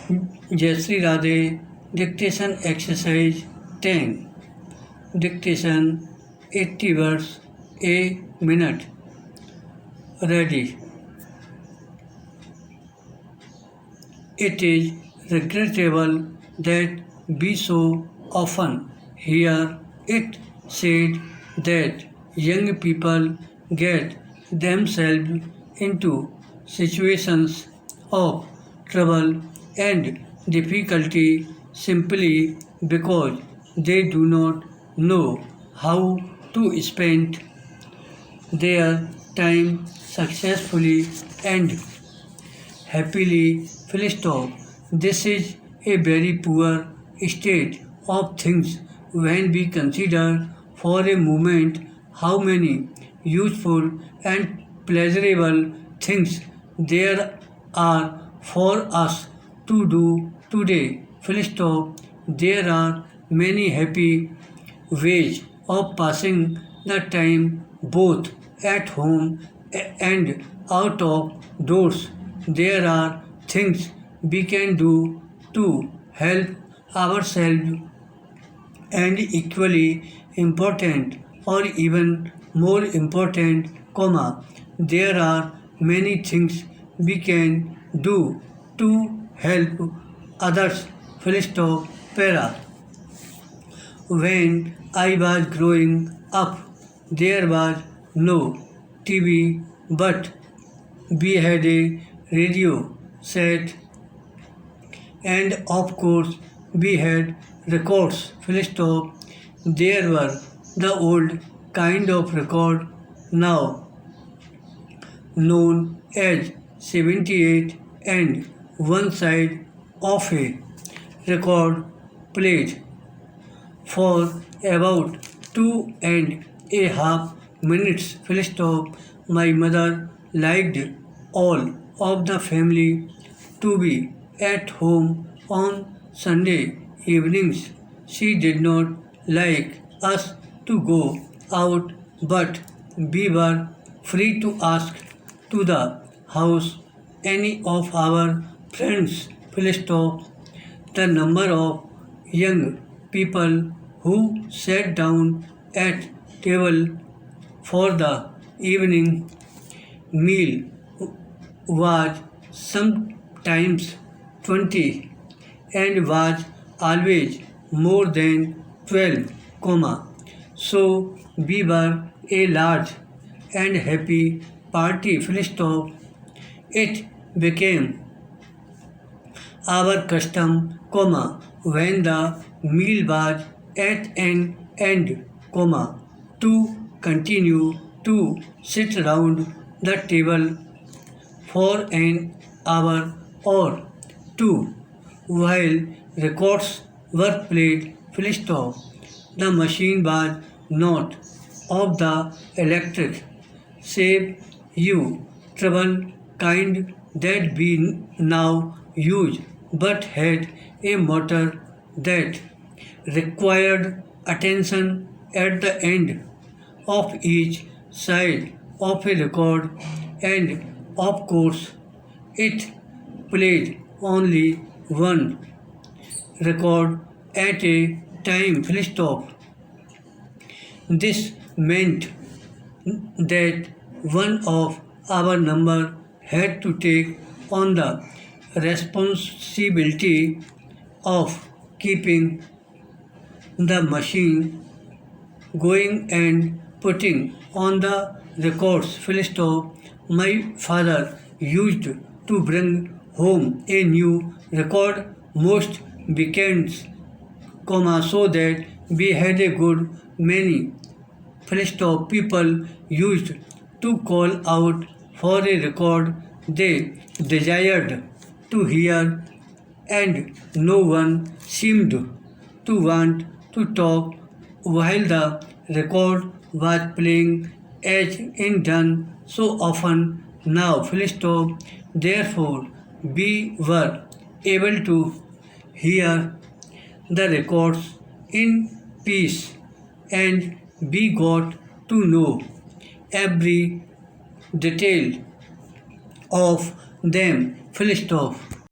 Shri Radhey, dictation exercise 10. Dictation 80 words a minute. Ready. It is regrettable that we so often hear it said that young people get themselves into situations of trouble and difficulty simply because they do not know how to spend their time successfully and happily. Full stop. This is a very poor state of things when we consider for a moment how many useful and pleasurable things there are for us to do today. Full stop. There are many happy ways of passing the time both at home and out of doors. There are things we can do to help ourselves, and equally important or even more important, there are many things we can do to help others. Full stop. Para. When I was growing up, there was no TV, but we had a radio set, and of course we had records. Full stop. There were the old kind of record now known as 78, and one side of a record played for about 2.5 minutes. Full stop. My mother liked all of the family to be at home on Sunday evenings. She did not like us to go out, but we were free to ask to the house any of our friends. Full stop. The number of young people who sat down at table for the evening meal was sometimes 20 and was always more than 12, so we were a large and happy party. Full stop. It became our custom, when the meal was at an end, to continue to sit round the table for an hour or two while records were played. Full stop. The machine was not of the electric, save you trouble kind that we now use, but had a motor that required attention at the end of each side of a record, and of course it played only one record at a time. Full stop. This meant that one of our number had to take on the responsibility of keeping the machine going and putting on the records. Full stop. My father used to bring home a new record most weekends, so that we had a good many. Full stop. People used to call out for a record they desired to hear, and no one seemed to want to talk while the record was playing, as in done so often now. Full stop. Therefore, we were able to hear the records in peace, and we got to know every detail of them. Full stop.